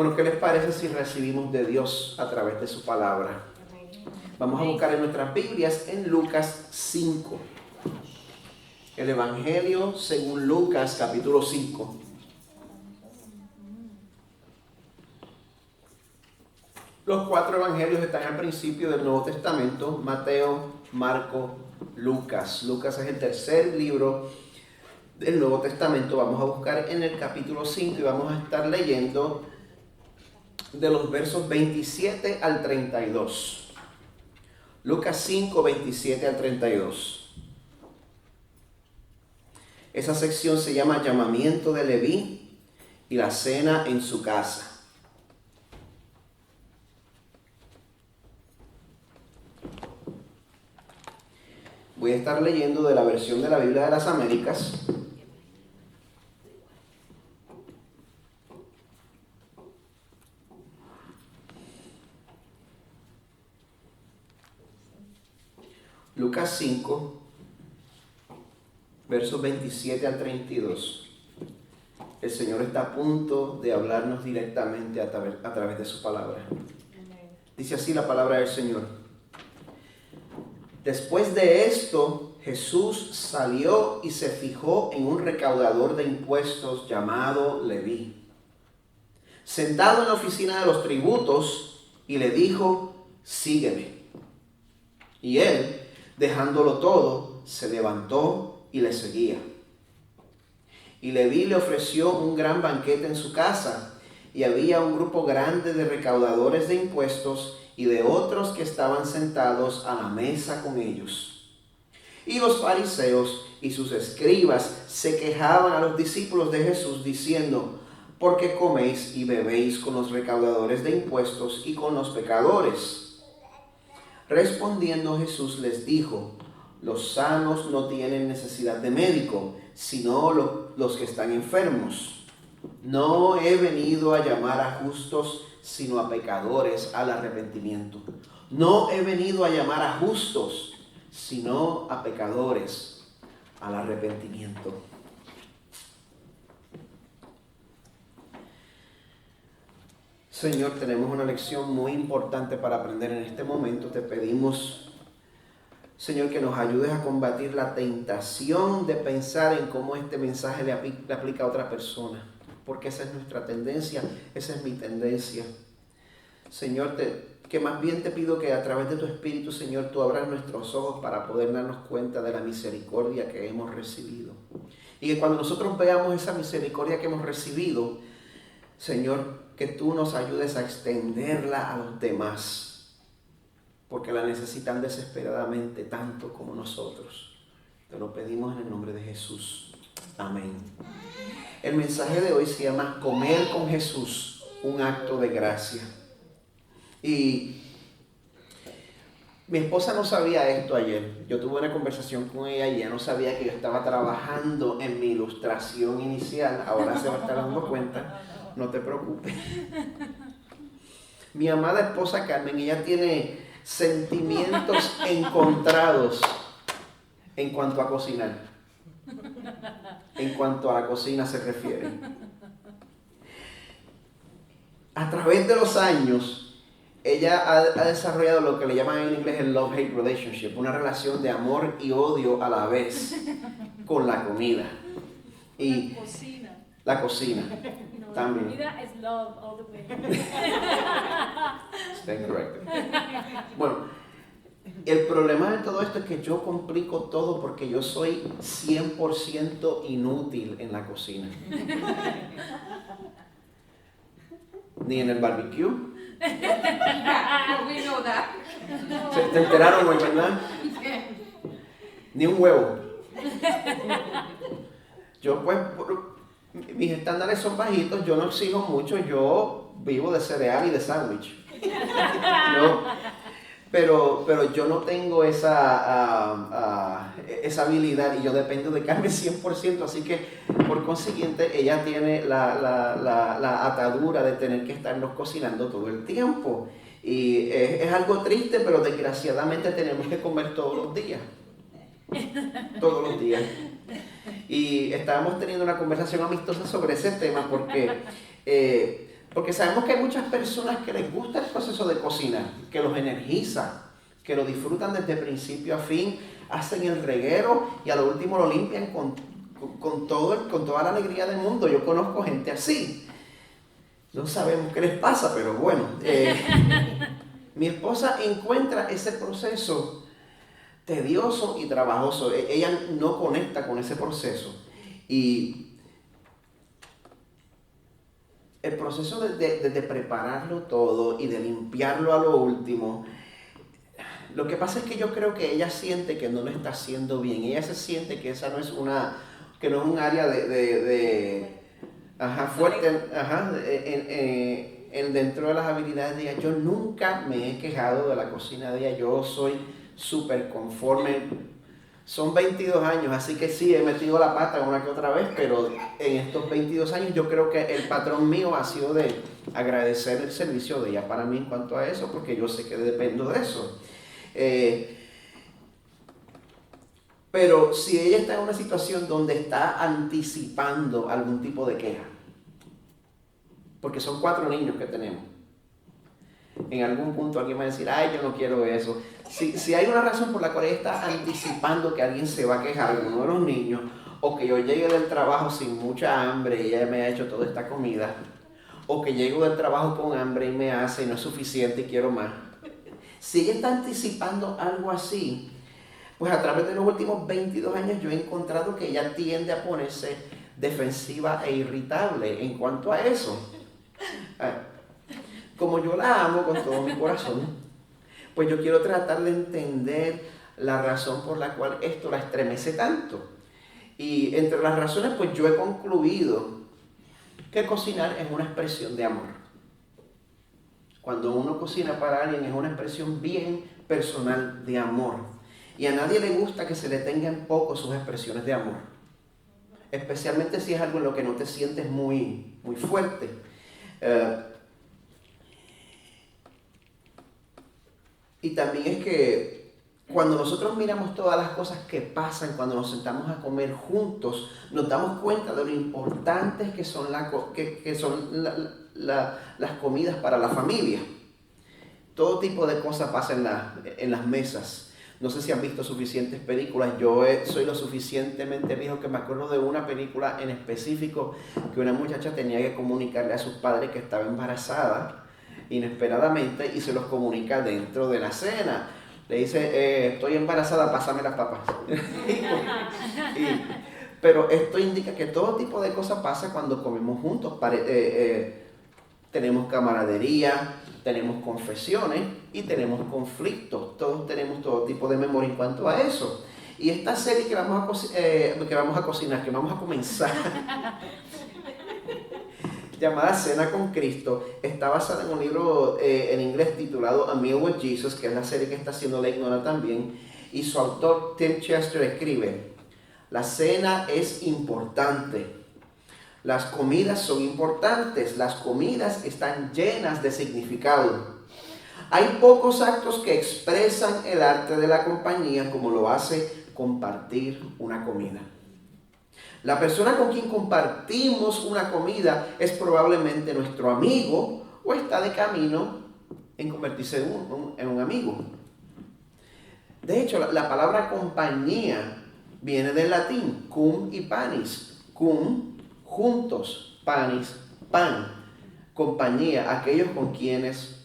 Bueno, ¿qué les parece si recibimos de Dios a través de su palabra? Vamos a buscar en nuestras Biblias en Lucas 5. El Evangelio según Lucas, capítulo 5. Los 4 evangelios están al principio del Nuevo Testamento: Mateo, Marcos, Lucas. Lucas es el tercer libro del Nuevo Testamento. Vamos a buscar en el capítulo 5 y vamos a estar leyendo de los versos 27 al 32. Lucas 5, 27 al 32. Esa sección se llama Llamamiento de Leví y la cena en su casa. Voy a estar leyendo de la versión de la Biblia de las Américas. Lucas 5, versos 27 al 32. El Señor está a punto de hablarnos directamente a través de su palabra. Dice así la palabra del Señor. Después de esto, Jesús salió y se fijó en un recaudador de impuestos llamado Leví, sentado en la oficina de los tributos, y le dijo: sígueme. Y él, dejándolo todo, se levantó y le seguía. Y Leví le ofreció un gran banquete en su casa, y había un grupo grande de recaudadores de impuestos y de otros que estaban sentados a la mesa con ellos. Y los fariseos y sus escribas se quejaban a los discípulos de Jesús diciendo: ¿por qué coméis y bebéis con los recaudadores de impuestos y con los pecadores? Respondiendo Jesús les dijo: los sanos no tienen necesidad de médico, sino los que están enfermos. No he venido a llamar a justos, sino a pecadores al arrepentimiento. No he venido a llamar a justos, sino a pecadores al arrepentimiento. Señor, tenemos una lección muy importante para aprender en este momento. Te pedimos, Señor, que nos ayudes a combatir la tentación de pensar en cómo este mensaje le aplica a otra persona, porque esa es nuestra tendencia, esa es mi tendencia. Señor, que más bien te pido que a través de tu Espíritu, Señor, tú abras nuestros ojos para poder darnos cuenta de la misericordia que hemos recibido. Y que cuando nosotros veamos esa misericordia que hemos recibido, Señor, que tú nos ayudes a extenderla a los demás, porque la necesitan desesperadamente tanto como nosotros. Te lo pedimos en el nombre de Jesús. Amén. El mensaje de hoy se llama Comer con Jesús, un acto de gracia. Y mi esposa no sabía esto ayer. Yo tuve una conversación con ella y ella no sabía que yo estaba trabajando en mi ilustración inicial. Ahora se va a estar dando cuenta. No te preocupes. Mi amada esposa Carmen, ella tiene sentimientos encontrados en cuanto a cocinar. En cuanto a la cocina se refiere. A través de los años, ella ha desarrollado lo que le llaman en inglés el love-hate relationship, una relación de amor y odio a la vez con la comida. Y la cocina. No, también. La comida es love all the way. Está incorrecto. Bueno, el problema de todo esto es que yo complico todo porque yo soy 100% inútil en la cocina. Ni en el barbecue. We know that. ¿Se enteraron hoy, verdad? Ni un huevo. Yo pues, mis estándares son bajitos, yo no exijo mucho, yo vivo de cereal y de sándwich. Pero yo no tengo esa habilidad y yo dependo de Carmen 100%, así que por consiguiente ella tiene la atadura de tener que estarnos cocinando todo el tiempo. Y es algo triste, pero desgraciadamente tenemos que comer todos los días. Todos los días. Y estábamos teniendo una conversación amistosa sobre ese tema porque Porque sabemos que hay muchas personas que les gusta el proceso de cocinar, que los energiza, que lo disfrutan desde principio a fin, hacen el reguero y a lo último lo limpian con toda la alegría del mundo. Yo conozco gente así. No sabemos qué les pasa, pero bueno. Mi esposa encuentra ese proceso tedioso y trabajoso. Ella no conecta con ese proceso. Y el proceso de prepararlo todo y de limpiarlo a lo último, lo que pasa es que yo creo que ella siente que no lo está haciendo bien. Ella se siente que esa no es que no es un área fuerte, dentro de las habilidades de ella. Yo nunca me he quejado de la cocina de ella. Yo soy súper conforme. Son 22 años, así que sí, he metido la pata una que otra vez, pero en estos 22 años yo creo que el patrón mío ha sido de agradecer el servicio de ella para mí en cuanto a eso, porque yo sé que dependo de eso. Pero si ella está en una situación donde está anticipando algún tipo de queja, porque son 4 niños que tenemos, en algún punto alguien va a decir, ay, yo no quiero eso. Si hay una razón por la cual ella está anticipando que alguien se va a quejar, alguno de los niños, o que yo llegue del trabajo sin mucha hambre y ella me ha hecho toda esta comida, o que llego del trabajo con hambre y me hace y no es suficiente y quiero más. Si ella está anticipando algo así, pues a través de los últimos 22 años yo he encontrado que ella tiende a ponerse defensiva e irritable en cuanto a eso. Como yo la amo con todo mi corazón, pues yo quiero tratar de entender la razón por la cual esto la estremece tanto. Y entre las razones, pues yo he concluido que cocinar es una expresión de amor. Cuando uno cocina para alguien es una expresión bien personal de amor. Y a nadie le gusta que se le tenga en poco sus expresiones de amor. Especialmente si es algo en lo que no te sientes muy fuerte. Y también es que cuando nosotros miramos todas las cosas que pasan cuando nos sentamos a comer juntos, nos damos cuenta de lo importantes que son, las comidas para la familia. Todo tipo de cosas pasan en las mesas. No sé si han visto suficientes películas. Yo soy lo suficientemente viejo que me acuerdo de una película en específico que una muchacha tenía que comunicarle a sus padres que estaba embarazada inesperadamente y se los comunica dentro de la cena. Le dice, estoy embarazada, pásame las papas. Pero esto indica que todo tipo de cosas pasa cuando comemos juntos. Tenemos camaradería, tenemos confesiones y tenemos conflictos. Todos tenemos todo tipo de memoria en cuanto a eso. Y esta serie que vamos a comenzar, llamada Cena con Cristo, está basada en un libro en inglés titulado A Meal with Jesus, que es la serie que está haciendo Lake Nona también, y su autor Tim Chester escribe: la cena es importante, las comidas son importantes, las comidas están llenas de significado. Hay pocos actos que expresan el arte de la compañía como lo hace compartir una comida. La persona con quien compartimos una comida es probablemente nuestro amigo o está de camino en convertirse en un amigo. De hecho, la palabra compañía viene del latín cum y panis. Cum, juntos, panis, pan. Compañía, aquellos con quienes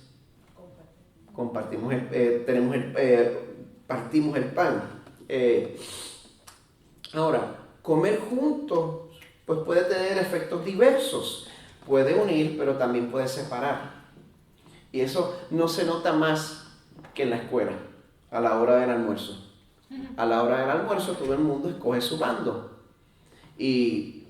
compartimos partimos el pan. Ahora, comer juntos pues puede tener efectos diversos. Puede unir, pero también puede separar. Y eso no se nota más que en la escuela, a la hora del almuerzo. A la hora del almuerzo todo el mundo escoge su bando. Y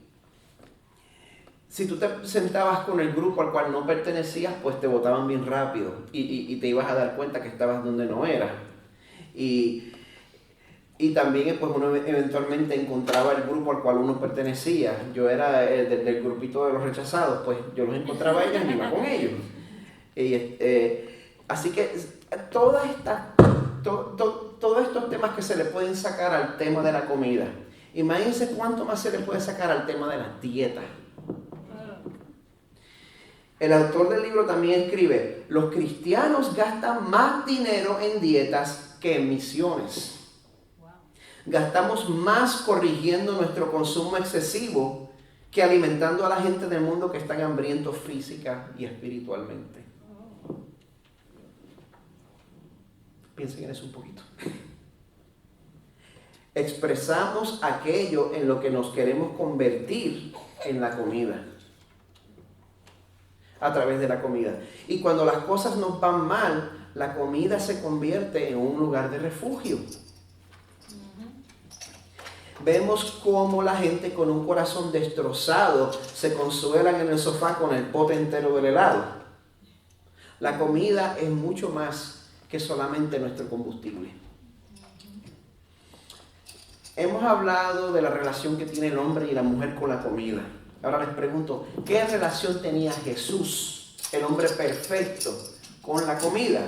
si tú te sentabas con el grupo al cual no pertenecías, pues te votaban bien rápido y te ibas a dar cuenta que estabas donde no eras. Y también pues uno eventualmente encontraba el grupo al cual uno pertenecía. Yo era del grupito de los rechazados, pues yo los encontraba a ellos y me iba con ellos. Así que todos estos temas que se le pueden sacar al tema de la comida. Imagínense cuánto más se le puede sacar al tema de las dietas. El autor del libro también escribe, los cristianos gastan más dinero en dietas que en misiones. Gastamos más corrigiendo nuestro consumo excesivo que alimentando a la gente del mundo que están hambrientos física y espiritualmente. Piensen en eso un poquito. Expresamos aquello en lo que nos queremos convertir en la comida. A través de la comida. Y cuando las cosas nos van mal, la comida se convierte en un lugar de refugio. Vemos cómo la gente con un corazón destrozado se consuelan en el sofá con el pote entero del helado. La comida es mucho más que solamente nuestro combustible. Hemos hablado de la relación que tiene el hombre y la mujer con la comida. Ahora les pregunto, ¿qué relación tenía Jesús, el hombre perfecto, con la comida?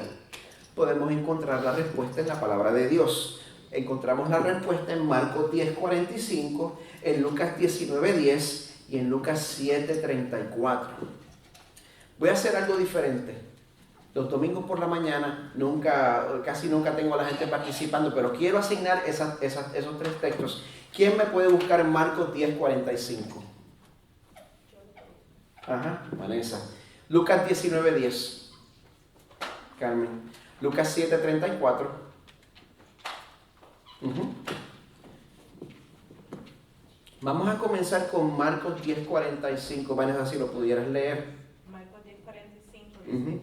Podemos encontrar la respuesta en la palabra de Dios. Encontramos la respuesta en Marcos 10:45, en Lucas 19:10 y en Lucas 7:34. Voy a hacer algo diferente. Los domingos por la mañana casi nunca tengo a la gente participando, pero quiero asignar esos tres textos. ¿Quién me puede buscar en Marcos 10:45? Ajá, Vanessa. Lucas 19:10. Carmen. Lucas 7:34. Vamos a comenzar con Marcos 10:45. Vanessa, si lo pudieras leer. Marcos 10:45 dice,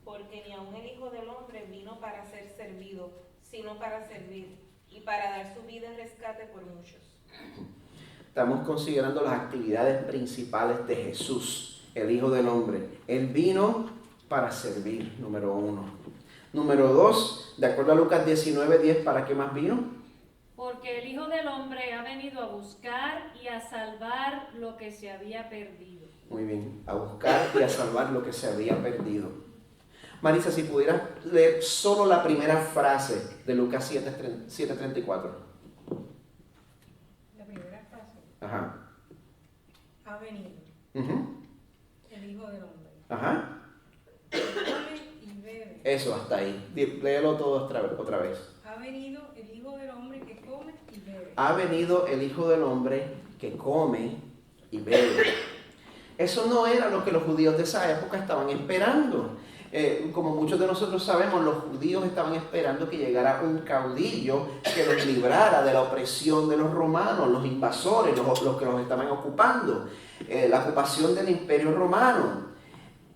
porque ni aun el Hijo del Hombre vino para ser servido, sino para servir, y para dar su vida en rescate por muchos. Estamos considerando las actividades principales de Jesús, el Hijo del Hombre. Él vino para servir, número 1. Número 2, de acuerdo a Lucas 19:10, ¿para qué más vino? Porque el Hijo del Hombre ha venido a buscar y a salvar lo que se había perdido. Muy bien, a buscar y a salvar lo que se había perdido. Marisa, si pudieras leer solo la primera frase de Lucas 7:34. La primera frase. Ajá. Ha venido el Hijo del Hombre. Ajá. Come y bebe. Eso, hasta ahí. Léelo todo otra vez. Ha venido el Hijo del Hombre que come y bebe. Ha venido el Hijo del Hombre que come y bebe. Eso no era lo que los judíos de esa época estaban esperando. Como muchos de nosotros sabemos, los judíos estaban esperando que llegara un caudillo que los librara de la opresión de los romanos, los invasores, los que los estaban ocupando, la ocupación del Imperio Romano.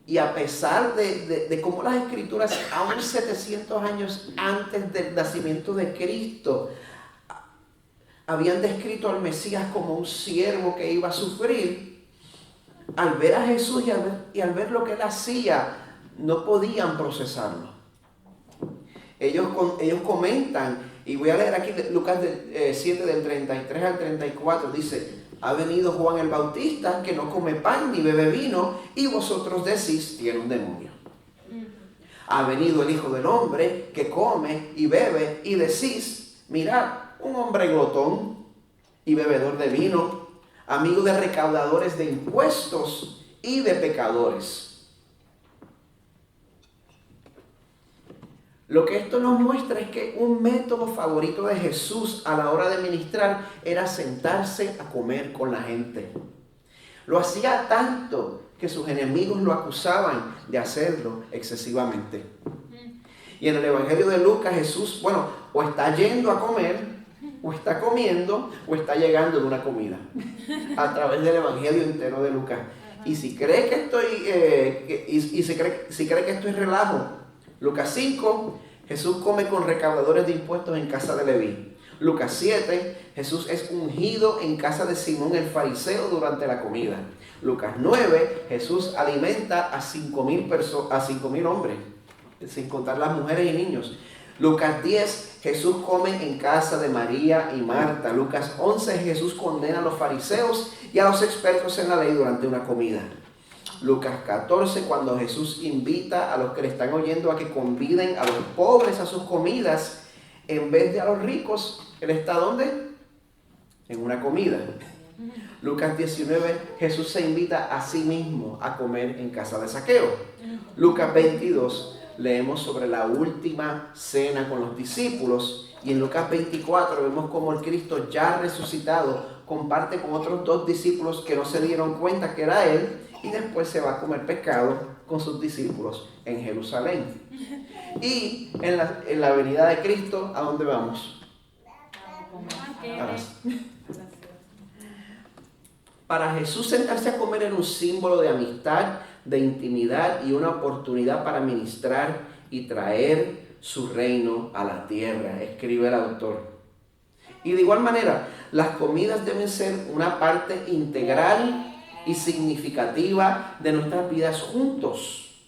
Y a pesar de cómo las escrituras, aún 700 años antes del nacimiento de Cristo, habían descrito al Mesías como un siervo que iba a sufrir, al ver a Jesús y al ver lo que él hacía, no podían procesarlo. Ellos comentan, y voy a leer aquí Lucas 7 del 33 al 34, dice: ha venido Juan el Bautista, que no come pan ni bebe vino, y vosotros decís, tiene un demonio. Ha venido el Hijo del Hombre, que come y bebe, y decís, mirad, un hombre glotón y bebedor de vino, amigo de recaudadores de impuestos y de pecadores. Lo que esto nos muestra es que un método favorito de Jesús a la hora de ministrar era sentarse a comer con la gente. Lo hacía tanto que sus enemigos lo acusaban de hacerlo excesivamente. Y en el Evangelio de Lucas, Jesús, o está yendo a comer, o está comiendo, o está llegando de una comida. A través del Evangelio entero de Lucas. Y si cree que si cree que esto es relajo, Lucas 5, Jesús come con recaudadores de impuestos en casa de Leví. Lucas 7, Jesús es ungido en casa de Simón el fariseo durante la comida. Lucas 9, Jesús alimenta a 5,000 hombres, sin contar las mujeres y niños. Lucas 10, Jesús come en casa de María y Marta. Lucas 11, Jesús condena a los fariseos y a los expertos en la ley durante una comida. Lucas 14, cuando Jesús invita a los que le están oyendo a que conviden a los pobres a sus comidas en vez de a los ricos, ¿él está dónde? En una comida. Lucas 19, Jesús se invita a sí mismo a comer en casa de Zaqueo. Lucas 22, leemos sobre la última cena con los discípulos. Y en Lucas 24 vemos cómo el Cristo ya resucitado comparte con otros 2 discípulos que no se dieron cuenta que era Él, y después se va a comer pescado con sus discípulos en Jerusalén. Y en la venida de Cristo, ¿a dónde vamos? Para Jesús, sentarse a comer era un símbolo de amistad, de intimidad y una oportunidad para ministrar y traer su reino a la tierra, escribe el autor. Y de igual manera, las comidas deben ser una parte integral y significativa de nuestras vidas juntos.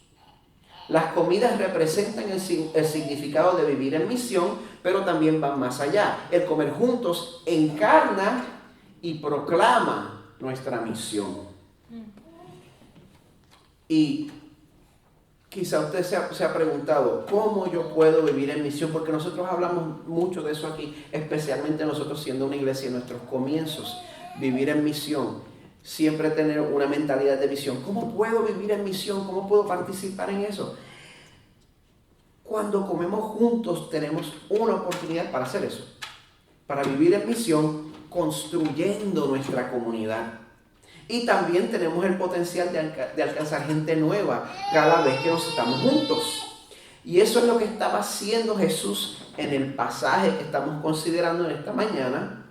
Las comidas representan el significado de vivir en misión, pero también van más allá. El comer juntos encarna y proclama nuestra misión. Y quizá usted se ha preguntado, ¿cómo yo puedo vivir en misión? Porque nosotros hablamos mucho de eso aquí, especialmente nosotros siendo una iglesia en nuestros comienzos. Vivir en misión, siempre tener una mentalidad de misión. ¿Cómo puedo vivir en misión? ¿Cómo puedo participar en eso? Cuando comemos juntos tenemos una oportunidad para hacer eso, para vivir en misión, construyendo nuestra comunidad. Y también tenemos el potencial de alcanzar gente nueva cada vez que nos estamos juntos. Y eso es lo que estaba haciendo Jesús en el pasaje que estamos considerando en esta mañana.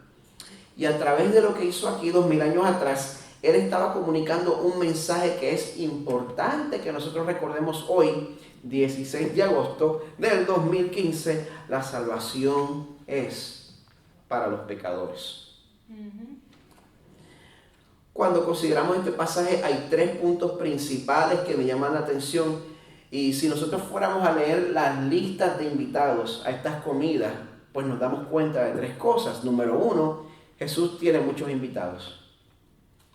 Y a través de lo que hizo aquí 2000 años atrás, Él estaba comunicando un mensaje que es importante que nosotros recordemos hoy, 16 de agosto del 2015. La salvación es para los pecadores. Cuando consideramos este pasaje hay 3 puntos principales que me llaman la atención, y si nosotros fuéramos a leer las listas de invitados a estas comidas, pues nos damos cuenta de 3 cosas. Número 1, Jesús tiene muchos invitados.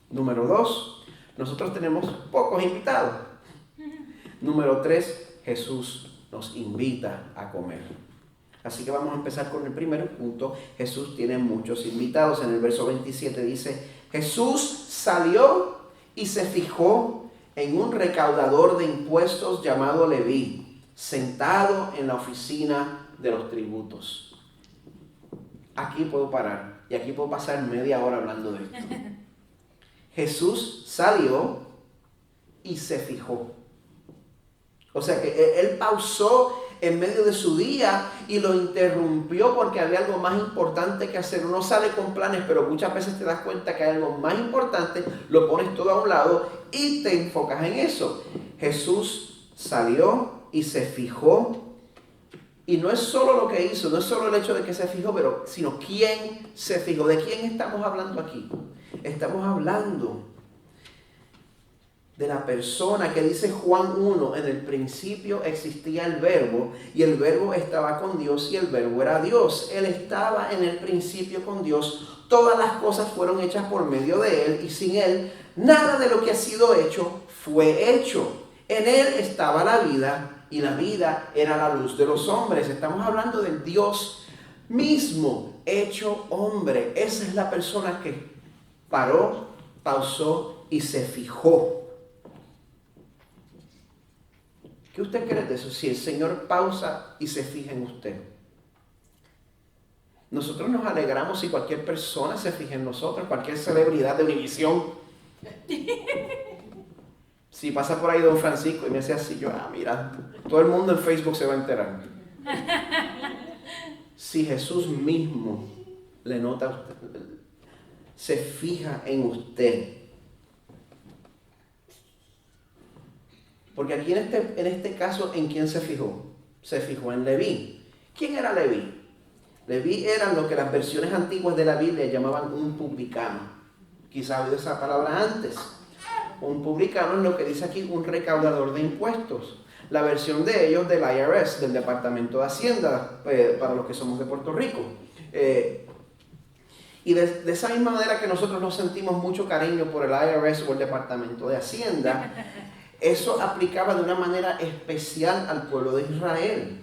Número 2, nosotros tenemos pocos invitados. Número 3, Jesús nos invita a comer. Así que vamos a empezar con el primer punto. Jesús tiene muchos invitados. En el verso 27 dice, Jesús salió y se fijó en un recaudador de impuestos llamado Leví, sentado en la oficina de los tributos. Aquí puedo parar y aquí puedo pasar media hora hablando de esto. Jesús salió y se fijó. O sea que Él pausó en medio de su día y lo interrumpió porque había algo más importante que hacer. Uno sale con planes, pero muchas veces te das cuenta que hay algo más importante, lo pones todo a un lado y te enfocas en eso. Jesús salió y se fijó. Y no es solo lo que hizo, no es solo el hecho de que se fijó, sino quién se fijó. ¿De quién estamos hablando aquí? Estamos hablando de la persona que dice Juan 1, en el principio existía el verbo, y el verbo estaba con Dios, y el verbo era Dios. Él estaba en el principio con Dios. Todas las cosas fueron hechas por medio de Él, y sin Él, nada de lo que ha sido hecho fue hecho. En Él estaba la vida, y la vida era la luz de los hombres. Estamos hablando del Dios mismo, hecho hombre. Esa es la persona que paró, pausó y se fijó. ¿Qué usted cree de eso? Si el Señor pausa y se fija en usted. Nosotros nos alegramos si cualquier persona se fija en nosotros, cualquier celebridad de Univisión. Si pasa por ahí Don Francisco y me hace así, yo, mira, todo el mundo en Facebook se va a enterar. Si Jesús mismo le nota a usted, se fija en usted. Porque aquí en este caso, ¿en quién se fijó? Se fijó en Leví. ¿Quién era Leví? Leví era lo que las versiones antiguas de la Biblia llamaban un publicano. Quizá ha oído esa palabra antes. Un publicano es lo que dice aquí, un recaudador de impuestos. La versión de ellos del IRS, del Departamento de Hacienda, para los que somos de Puerto Rico. Y de esa misma manera que nosotros nos sentimos mucho cariño por el IRS o el Departamento de Hacienda, eso aplicaba de una manera especial al pueblo de Israel,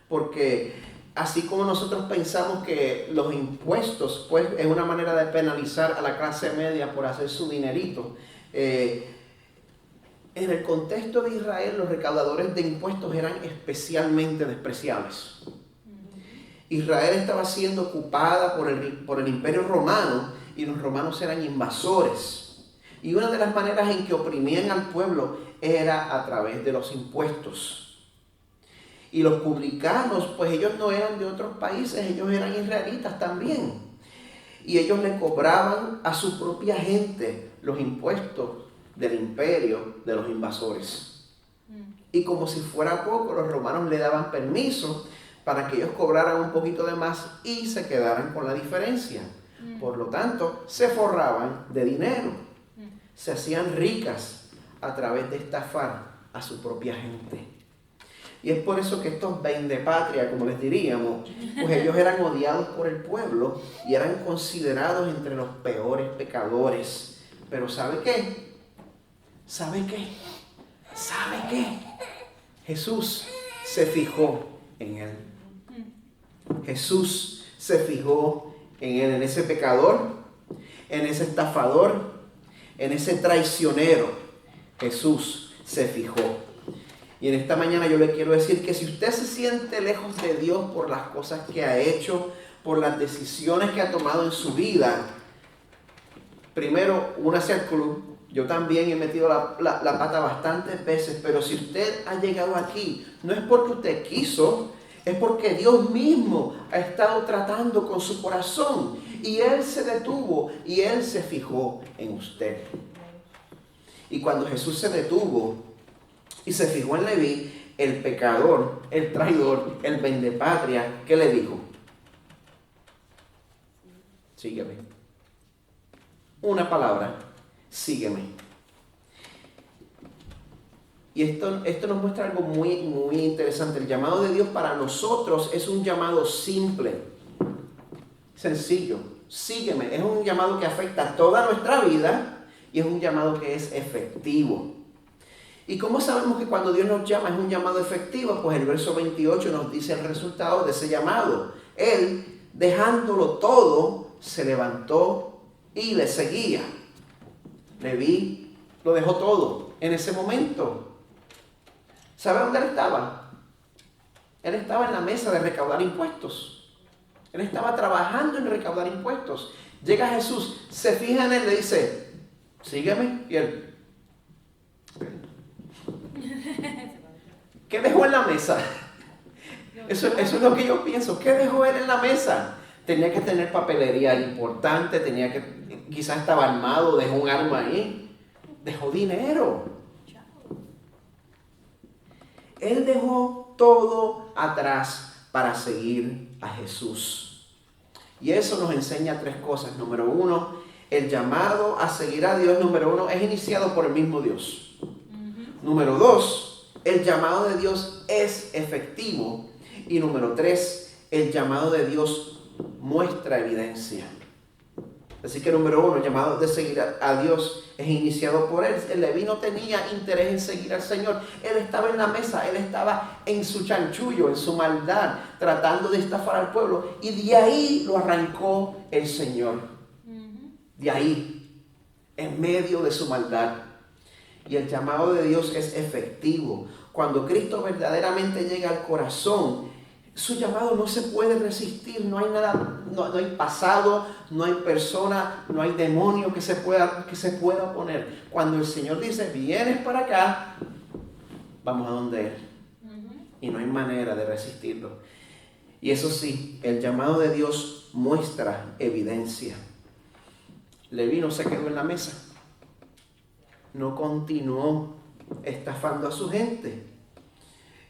porque así como nosotros pensamos que los impuestos pues es una manera de penalizar a la clase media por hacer su dinerito, en el contexto de Israel los recaudadores de impuestos eran especialmente despreciables. Israel estaba siendo ocupada por el Imperio Romano y los romanos eran invasores. Y una de las maneras en que oprimían al pueblo era a través de los impuestos. Y los publicanos, pues ellos no eran de otros países, ellos eran israelitas también. Y ellos le cobraban a su propia gente los impuestos del imperio de los invasores. Y como si fuera poco, los romanos le daban permiso para que ellos cobraran un poquito de más y se quedaran con la diferencia. Por lo tanto, se forraban de dinero. Se hacían ricas a través de estafar a su propia gente. Y es por eso que estos vendepatria, como les diríamos, pues ellos eran odiados por el pueblo y eran considerados entre los peores pecadores. Pero ¿sabe qué? ¿Sabe qué? ¿Sabe qué? Jesús se fijó en él. Jesús se fijó en él, en ese pecador, en ese estafador, en ese traicionero. Jesús se fijó. Y en esta mañana yo le quiero decir que si usted se siente lejos de Dios por las cosas que ha hecho, por las decisiones que ha tomado en su vida, primero, únase al club. Yo también he metido la pata bastantes veces, pero si usted ha llegado aquí, no es porque usted quiso, es porque Dios mismo ha estado tratando con su corazón y Él se detuvo y Él se fijó en usted. Y cuando Jesús se detuvo y se fijó en Leví, el pecador, el traidor, el vendepatria, ¿qué le dijo? Sígueme. Una palabra, sígueme. Y esto nos muestra algo muy, muy interesante. El llamado de Dios para nosotros es un llamado simple, sencillo. Sígueme. Es un llamado que afecta toda nuestra vida y es un llamado que es efectivo. ¿Y cómo sabemos que cuando Dios nos llama es un llamado efectivo? Pues el verso 28 nos dice el resultado de ese llamado. Él, dejándolo todo, se levantó y le seguía. Leví lo dejó todo en ese momento. ¿Sabe dónde él estaba? Él estaba en la mesa de recaudar impuestos. Él estaba trabajando en recaudar impuestos. Llega Jesús, se fija en él, le dice, sígueme. Y él, ¿qué dejó en la mesa? Eso es lo que yo pienso. ¿Qué dejó él en la mesa? Tenía que tener papelería importante, quizás estaba armado, dejó un arma ahí, dejó dinero. Él dejó todo atrás para seguir a Jesús. Y eso nos enseña tres cosas. Número uno, el llamado a seguir a Dios, número uno, es iniciado por el mismo Dios. Número dos, el llamado de Dios es efectivo. Y número tres, el llamado de Dios muestra evidencia. Así que número uno, el llamado de seguir a Dios es iniciado por él. El Leví no tenía interés en seguir al Señor. Él estaba en la mesa, él estaba en su chanchullo, en su maldad, tratando de estafar al pueblo. Y de ahí lo arrancó el Señor. De ahí, en medio de su maldad. Y el llamado de Dios es efectivo. Cuando Cristo verdaderamente llega al corazón, su llamado no se puede resistir. No hay nada, no hay pasado, no hay persona, no hay demonio que se pueda oponer. Cuando el Señor dice, vienes para acá, vamos a donde Él. Y no hay manera de resistirlo. Y eso sí, el llamado de Dios muestra evidencia. Leví no se quedó en la mesa. No continuó estafando a su gente.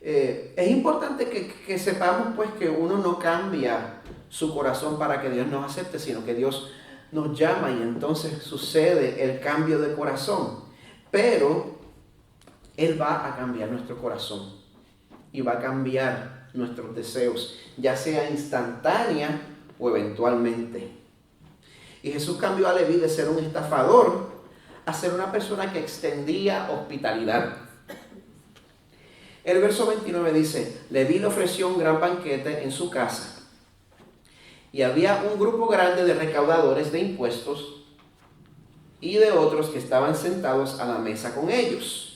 Es importante que sepamos pues que uno no cambia su corazón para que Dios nos acepte, sino que Dios nos llama y entonces sucede el cambio de corazón. Pero Él va a cambiar nuestro corazón y va a cambiar nuestros deseos, ya sea instantánea o eventualmente. Y Jesús cambió a Leví de ser un estafador a ser una persona que extendía hospitalidad. El verso 29 dice, Leví le ofreció un gran banquete en su casa. Y había un grupo grande de recaudadores de impuestos y de otros que estaban sentados a la mesa con ellos.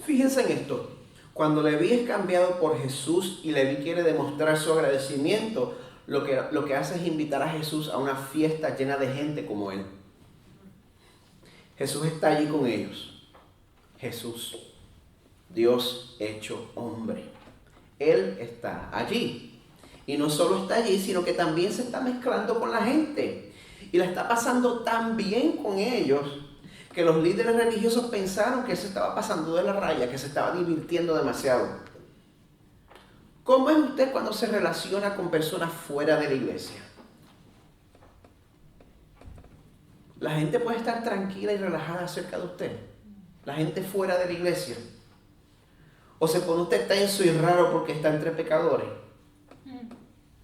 Fíjense en esto. Cuando Leví es cambiado por Jesús y Leví quiere demostrar su agradecimiento, lo que hace es invitar a Jesús a una fiesta llena de gente como él. Jesús está allí con ellos. Jesús, Dios hecho hombre. Él está allí. Y no solo está allí, sino que también se está mezclando con la gente. Y la está pasando tan bien con ellos que los líderes religiosos pensaron que se estaba pasando de la raya, que se estaba divirtiendo demasiado. ¿Cómo es usted cuando se relaciona con personas fuera de la iglesia? La gente puede estar tranquila y relajada acerca de usted. La gente fuera de la iglesia. O se pone usted tenso y raro porque está entre pecadores.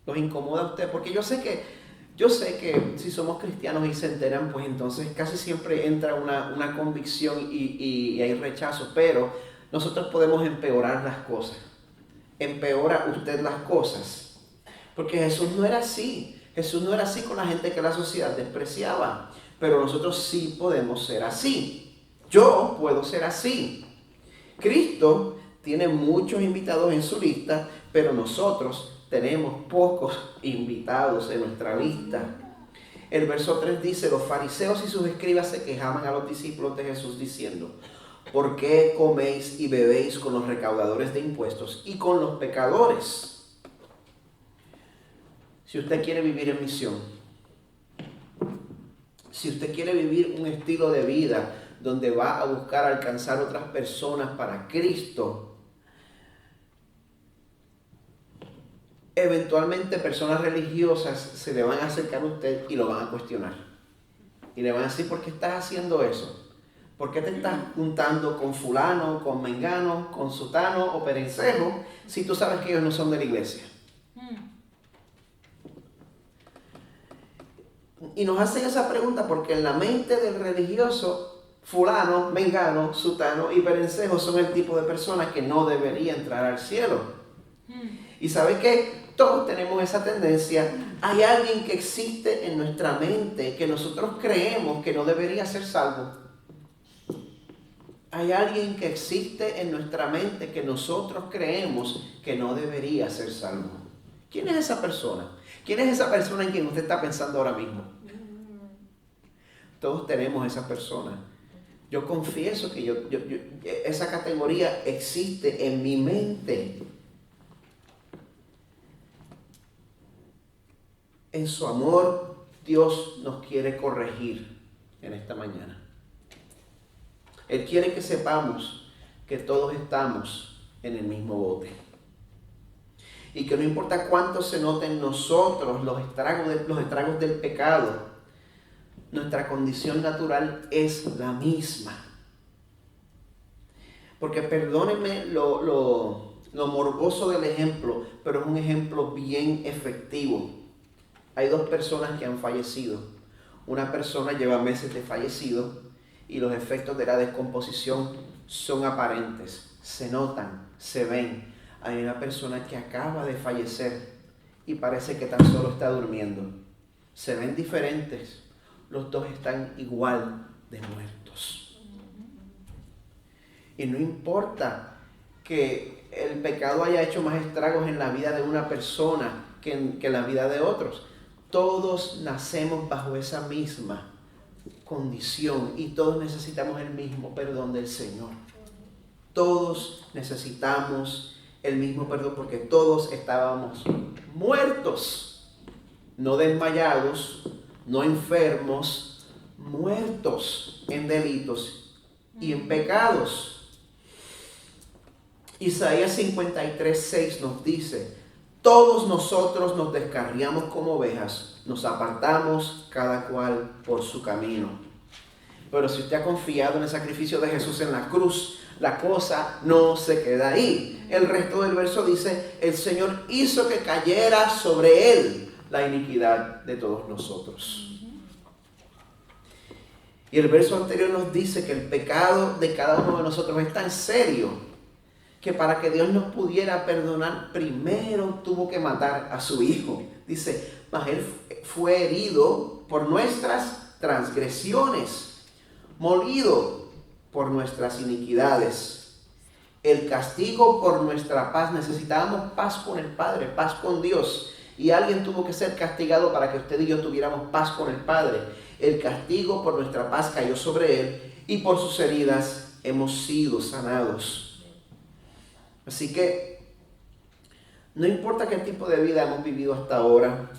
Los incomoda a usted. Porque yo sé que si somos cristianos y se enteran, pues entonces casi siempre entra una convicción y hay rechazo. Pero nosotros podemos empeorar las cosas. Empeora usted las cosas. Porque Jesús no era así. Jesús no era así con la gente que la sociedad despreciaba. Pero nosotros sí podemos ser así. Yo puedo ser así. Cristo tiene muchos invitados en su lista, pero nosotros tenemos pocos invitados en nuestra lista. El verso 3 dice, los fariseos y sus escribas se quejaban a los discípulos de Jesús diciendo, ¿por qué coméis y bebéis con los recaudadores de impuestos y con los pecadores? Si usted quiere vivir en misión, si usted quiere vivir un estilo de vida donde va a buscar alcanzar otras personas para Cristo, eventualmente personas religiosas se le van a acercar a usted y lo van a cuestionar. Y le van a decir, ¿por qué estás haciendo eso? ¿Por qué te estás juntando con fulano, con mengano, con sutano o perencejo si tú sabes que ellos no son de la iglesia? Y nos hacen esa pregunta porque en la mente del religioso, fulano, mengano, sutano y perencejo son el tipo de personas que no debería entrar al cielo. Y ¿sabe qué? Todos tenemos esa tendencia. Hay alguien que existe en nuestra mente que nosotros creemos que no debería ser salvo. Hay alguien que existe en nuestra mente que nosotros creemos que no debería ser salvo. ¿Quién es esa persona? ¿Quién es esa persona en quien usted está pensando ahora mismo? Todos tenemos esa persona. Yo confieso que esa categoría existe en mi mente. En su amor, Dios nos quiere corregir en esta mañana. Él quiere que sepamos que todos estamos en el mismo bote. Y que no importa cuánto se noten en nosotros los estragos del pecado, nuestra condición natural es la misma. Porque perdónenme lo morboso del ejemplo, pero es un ejemplo bien efectivo. Hay dos personas que han fallecido. Una persona lleva meses de fallecido y los efectos de la descomposición son aparentes, se notan, se ven. Hay una persona que acaba de fallecer y parece que tan solo está durmiendo. Se ven diferentes. Los dos están igual de muertos. Y no importa que el pecado haya hecho más estragos en la vida de una persona que en la vida de otros. Todos nacemos bajo esa misma condición y todos necesitamos el mismo perdón del Señor. Todos necesitamos el mismo perdón porque todos estábamos muertos, no desmayados, no enfermos, muertos en delitos y en pecados. Isaías 53:6 nos dice, todos nosotros nos descarriamos como ovejas, nos apartamos cada cual por su camino. Pero si usted ha confiado en el sacrificio de Jesús en la cruz, la cosa no se queda ahí. El resto del verso dice, el Señor hizo que cayera sobre él la iniquidad de todos nosotros. Y el verso anterior nos dice que el pecado de cada uno de nosotros es tan serio que para que Dios nos pudiera perdonar, primero tuvo que matar a su Hijo. Dice, mas Él fue herido por nuestras transgresiones, molido por nuestras iniquidades. El castigo por nuestra paz. Necesitábamos paz con el Padre, paz con Dios. Y alguien tuvo que ser castigado para que usted y yo tuviéramos paz con el Padre. El castigo por nuestra paz cayó sobre Él y por sus heridas hemos sido sanados. Así que no importa qué tipo de vida hemos vivido hasta ahora,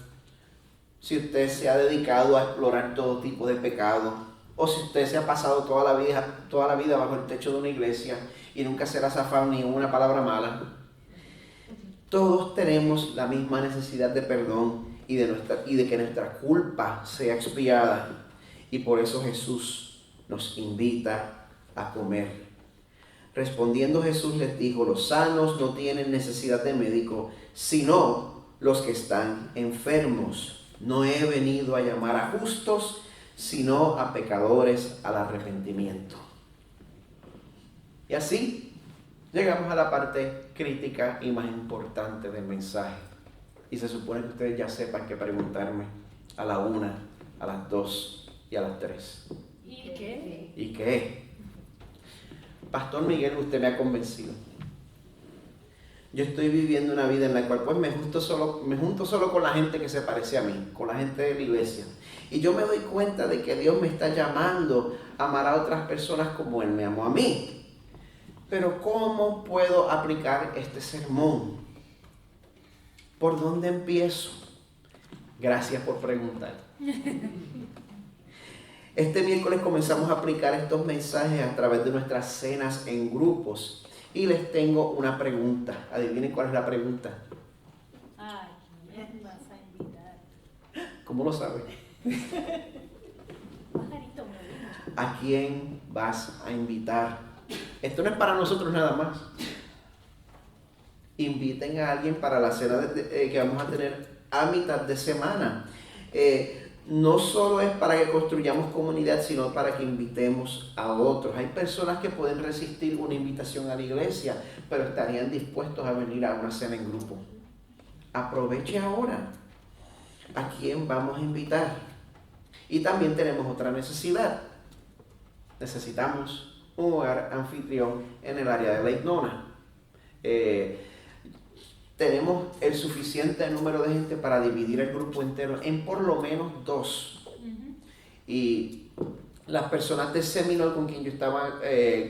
si usted se ha dedicado a explorar todo tipo de pecado, o si usted se ha pasado toda la vida bajo el techo de una iglesia y nunca se le ha zafado ni una palabra mala, todos tenemos la misma necesidad de perdón y de que nuestra culpa sea expiada. Y por eso Jesús nos invita a comer. Respondiendo Jesús les dijo, los sanos no tienen necesidad de médico, sino los que están enfermos. No he venido a llamar a justos, sino a pecadores al arrepentimiento. Y así llegamos a la parte crítica y más importante del mensaje. Y se supone que ustedes ya sepan qué preguntarme a la 1, a las 2 y a las 3. ¿Y qué? ¿Y qué? Pastor Miguel, usted me ha convencido. Yo estoy viviendo una vida en la cual pues me junto solo con la gente que se parece a mí, con la gente de la iglesia. Y yo me doy cuenta de que Dios me está llamando a amar a otras personas como Él me amó a mí. Pero ¿cómo puedo aplicar este sermón? ¿Por dónde empiezo? Gracias por preguntar. Este miércoles comenzamos a aplicar estos mensajes a través de nuestras cenas en grupos. Y les tengo una pregunta. Adivinen cuál es la pregunta. Ay, ¿quién vas a invitar? ¿Cómo lo saben? Pajarito moreno. ¿A quién vas a invitar? Esto no es para nosotros nada más. Inviten a alguien para la cena que vamos a tener a mitad de semana. No solo es para que construyamos comunidad, sino para que invitemos a otros. Hay personas que pueden resistir una invitación a la iglesia, pero estarían dispuestos a venir a una cena en grupo. Aproveche ahora. ¿A quién vamos a invitar? Y también tenemos otra necesidad. Necesitamos un hogar anfitrión en el área de Lake Nona. Tenemos el suficiente número de gente para dividir el grupo entero en por lo menos 2. Y las personas de Seminole con quien yo estaba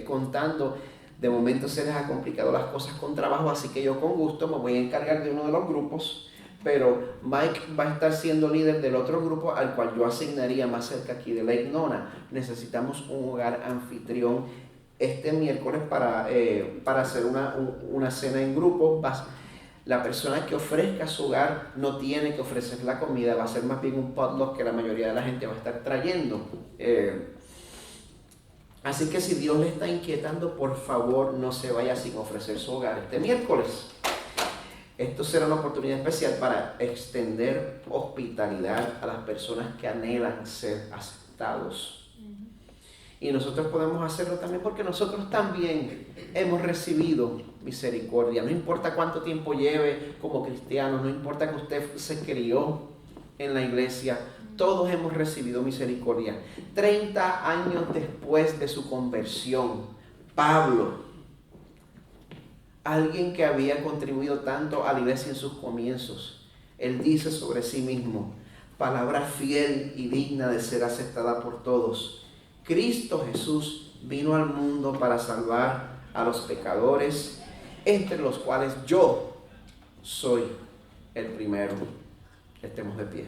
contando, de momento se les ha complicado las cosas con trabajo, así que yo con gusto me voy a encargar de uno de los grupos, pero Mike va a estar siendo líder del otro grupo al cual yo asignaría más cerca aquí de Lake Nona. Necesitamos un hogar anfitrión este miércoles para hacer una cena en grupo. La persona que ofrezca su hogar no tiene que ofrecer la comida, va a ser más bien un potluck que la mayoría de la gente va a estar trayendo. Así que si Dios le está inquietando, por favor no se vaya sin ofrecer su hogar este miércoles. Esto será una oportunidad especial para extender hospitalidad a las personas que anhelan ser aceptados. Y nosotros podemos hacerlo también porque nosotros también hemos recibido misericordia. No importa cuánto tiempo lleve como cristiano, no importa que usted se crió en la iglesia, todos hemos recibido misericordia. 30 años después de su conversión, Pablo, alguien que había contribuido tanto a la iglesia en sus comienzos, él dice sobre sí mismo, palabra fiel y digna de ser aceptada por todos. Cristo Jesús vino al mundo para salvar a los pecadores, entre los cuales yo soy el primero. Estemos de pie.